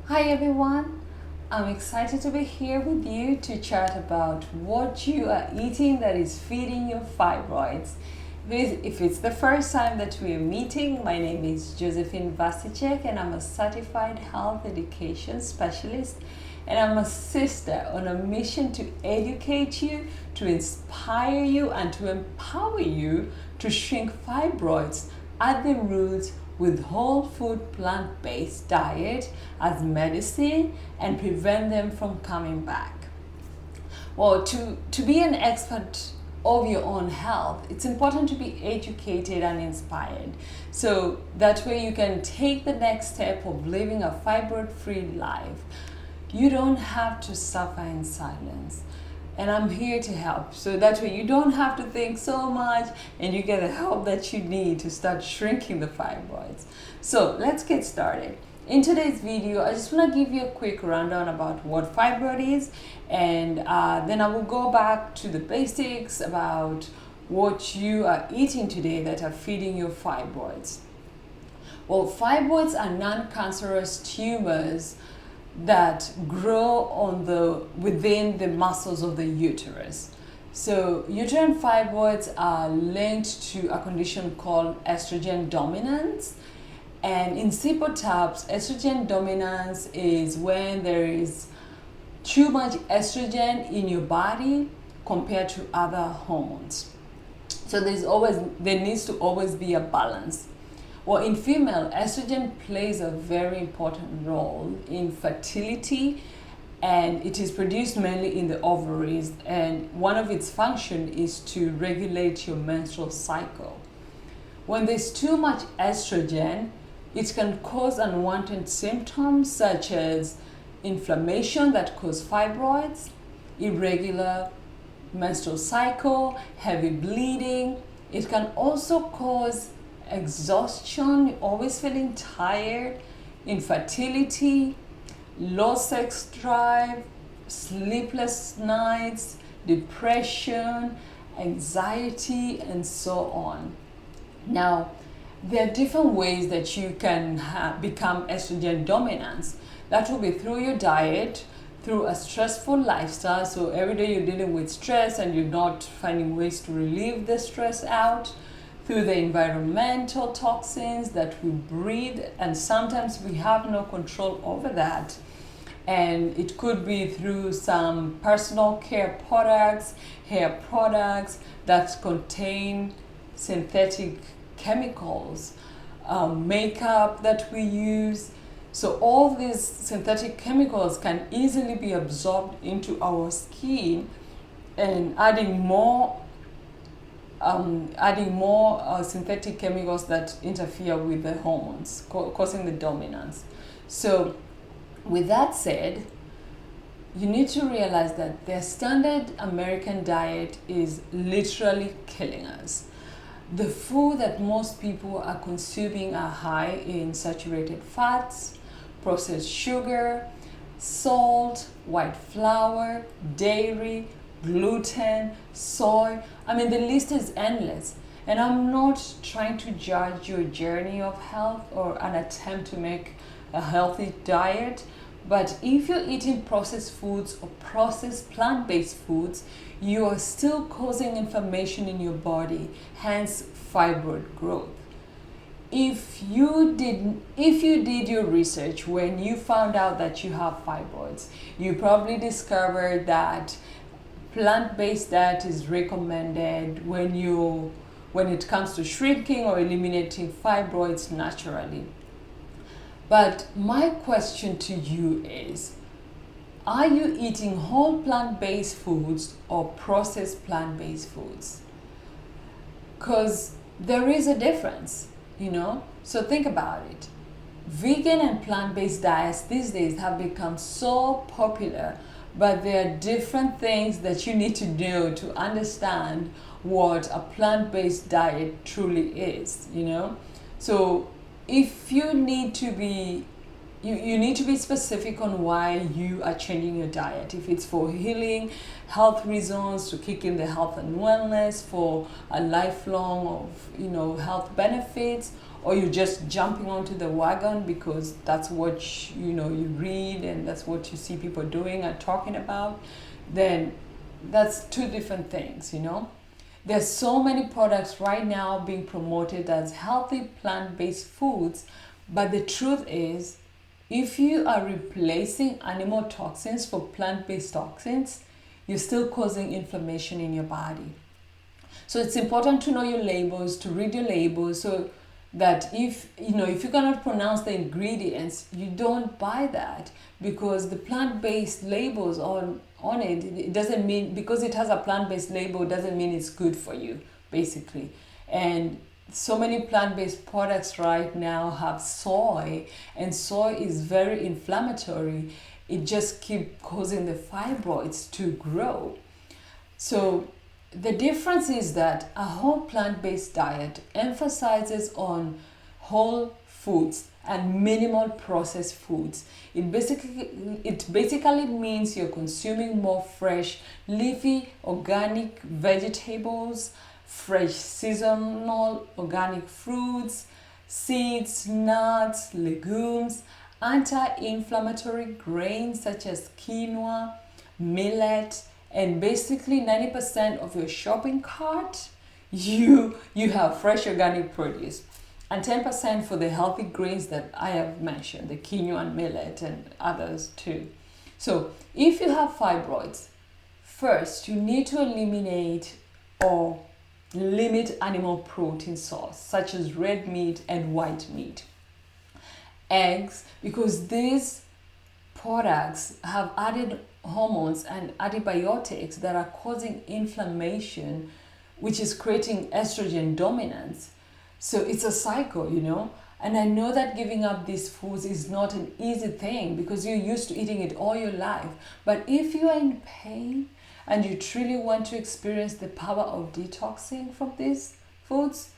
Hi everyone, I'm excited to be here with you to chat about what you are eating that is feeding your fibroids. If it's the first time that we are meeting, my name is Josephine Vasicek and I'm a certified health education specialist, and I'm a sister on a mission to educate you, to inspire you, and to empower you to shrink fibroids at the roots with whole food plant-based diet as medicine and prevent them from coming back. Well, to be an expert of your own health, it's important to be educated and inspired. So that way you can take the next step of living a fibroid-free life. You don't have to suffer in silence. And I'm here to help. So that way you don't have to think so much and you get the help that you need to start shrinking the fibroids. So let's get started. In today's video, I just want to give you a quick rundown about what fibroid is, and then I will go back to the basics about what you are eating today that are feeding your fibroids. Well, fibroids are non-cancerous tumors that grow within the muscles of the uterus. So uterine fibroids are linked to a condition called estrogen dominance. And in simple terms, estrogen dominance is when there is too much estrogen in your body compared to other hormones. So there needs to always be a balance. Well, in female, estrogen plays a very important role in fertility, and it is produced mainly in the ovaries, and one of its functions is to regulate your menstrual cycle. When there's too much estrogen, it can cause unwanted symptoms such as inflammation that cause fibroids, irregular menstrual cycle, heavy bleeding. It can also cause exhaustion, always feeling tired, infertility, low sex drive, sleepless nights, depression, anxiety, and so on. Now, there are different ways that you can become estrogen dominant. That will be through your diet, through a stressful lifestyle. So every day you're dealing with stress and you're not finding ways to relieve the stress out, through the environmental toxins that we breathe, and sometimes we have no control over that. And it could be through some personal care products, hair products that contain synthetic chemicals, makeup that we use. So all these synthetic chemicals can easily be absorbed into our skin, and adding more synthetic chemicals that interfere with the hormones, causing the dominance. So with that said, you need to realize that the standard American diet is literally killing us. The food that most people are consuming are high in saturated fats, processed sugar, salt, white flour, dairy, gluten, soy. I mean, the list is endless. And I'm not trying to judge your journey of health or an attempt to make a healthy diet, but if you're eating processed foods or processed plant-based foods, you are still causing inflammation in your body, hence fibroid growth. If you did your research when you found out that you have fibroids, you probably discovered that plant-based diet is recommended when it comes to shrinking or eliminating fibroids naturally. But my question to you is, are you eating whole plant-based foods or processed plant-based foods? Because there is a difference, So think about it. Vegan and plant-based diets these days have become so popular, but there are different things that you need to know to understand what a plant-based diet truly is, So if you need to be you need to be specific on why you are changing your diet. If it's for healing, health reasons, to kick in the health and wellness, for a lifelong of health benefits, or you're just jumping onto the wagon because that's what you read and that's what you see people doing and talking about, then that's two different things. There's so many products right now being promoted as healthy plant-based foods, but the truth is, if you are replacing animal toxins for plant-based toxins, you're still causing inflammation in your body. So it's important to know your labels, to read your labels, so that if you cannot pronounce the ingredients, you don't buy that, because the plant-based labels on it doesn't mean, because it has a plant-based label doesn't mean it's good for you, basically. And so many plant-based products right now have soy, and soy is very inflammatory. It just keeps causing the fibroids to grow. So the difference is that a whole plant-based diet emphasizes on whole foods and minimal processed foods. It basically means you're consuming more fresh, leafy, organic vegetables, fresh seasonal organic fruits, seeds, nuts, legumes, anti-inflammatory grains such as quinoa, millet, and basically 90% of your shopping cart, you have fresh organic produce. And 10% for the healthy grains that I have mentioned, the quinoa and millet and others too. So if you have fibroids, first you need to eliminate or limit animal protein source such as red meat and white meat. Eggs, because these products have added hormones and antibiotics that are causing inflammation, which is creating estrogen dominance. So it's a cycle, and I know that giving up these foods is not an easy thing because you're used to eating it all your life. But if you are in pain and you truly want to experience the power of detoxing from these foods,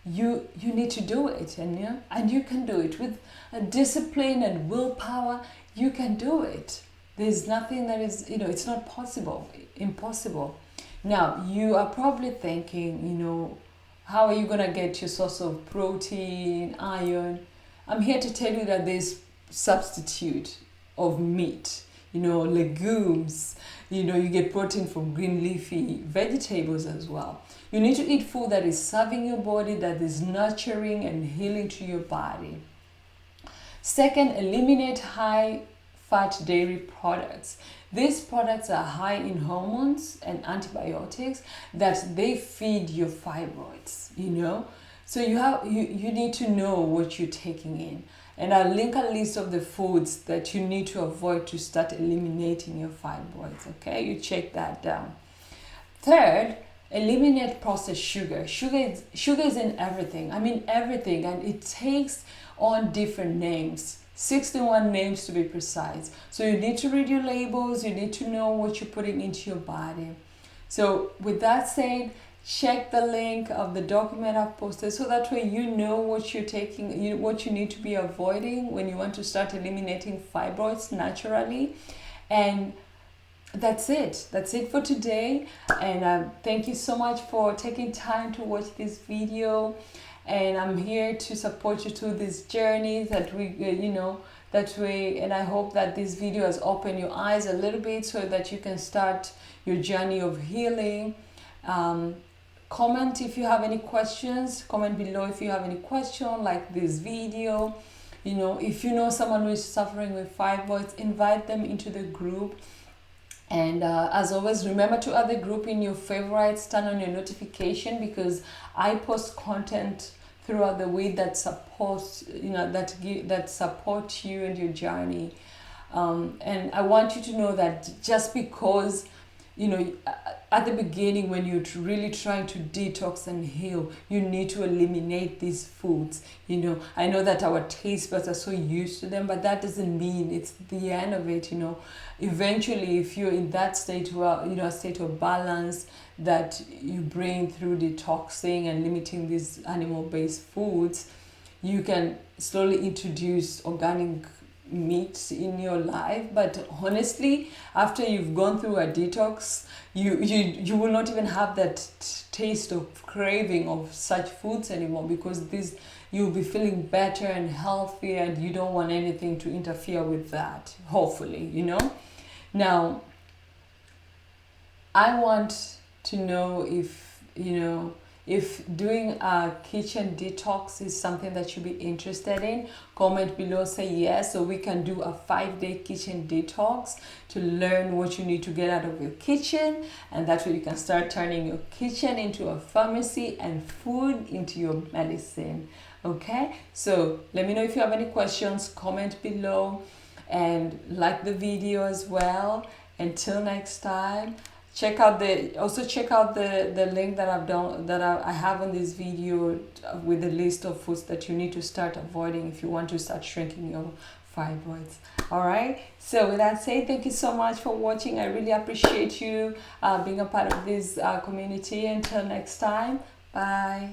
you need to do it, and you can do it with a discipline and willpower. You can do it. There's nothing that is, it's not impossible. Now, you are probably thinking, how are you going to get your source of protein, iron? I'm here to tell you that there's substitute of meat, legumes, you get protein from green leafy vegetables as well. You need to eat food that is serving your body, that is nurturing and healing to your body. Second, eliminate high-fat dairy products. These products are high in hormones and antibiotics that they feed your fibroids, So you need to know what you're taking in. And I'll link a list of the foods that you need to avoid to start eliminating your fibroids, okay? You check that down. Third, eliminate processed sugar. Sugar is in everything. Everything, and it takes on different names. 61 names to be precise. So you need to read your labels, you need to know what you're putting into your body. So with that said, check the link of the document I've posted so that way you know what you're taking, what you need to be avoiding when you want to start eliminating fibroids naturally. And that's it for today. And thank you so much for taking time to watch this video. And I'm here to support you through this journey that we, that way. And I hope that this video has opened your eyes a little bit so that you can start your journey of healing. Comment if you have any questions. Comment below if you have any question like this video. If you know someone who is suffering with fibroids, invite them into the group. And as always, remember to add the group in your favorites, turn on your notification, because I post content throughout the week that supports, that support you and your journey. And I want you to know that just because, at the beginning when you're really trying to detox and heal, you need to eliminate these foods. I know that our taste buds are so used to them, but that doesn't mean it's the end of it. Eventually, if you're in that state where, a state of balance that you bring through detoxing and limiting these animal-based foods, you can slowly introduce organic, meat in your life, but honestly, after you've gone through a detox, you will not even have that taste of craving of such foods anymore, because this, you'll be feeling better and healthier, and you don't want anything to interfere with that, hopefully, you know. Now, I want to know if, you know, if doing a kitchen detox is something that you'd be interested in. Comment below, say yes, so we can do a 5-day kitchen detox to learn what you need to get out of your kitchen, and that way you can start turning your kitchen into a pharmacy and food into your medicine. Okay, so let me know if you have any questions. Comment below and like the video as well. Until next time, check out the link that I've done, that I have on this video, with the list of foods that you need to start avoiding if you want to start shrinking your fibroids. All right, so with that said, thank you so much for watching. I really appreciate you being a part of this community. Until next time, bye.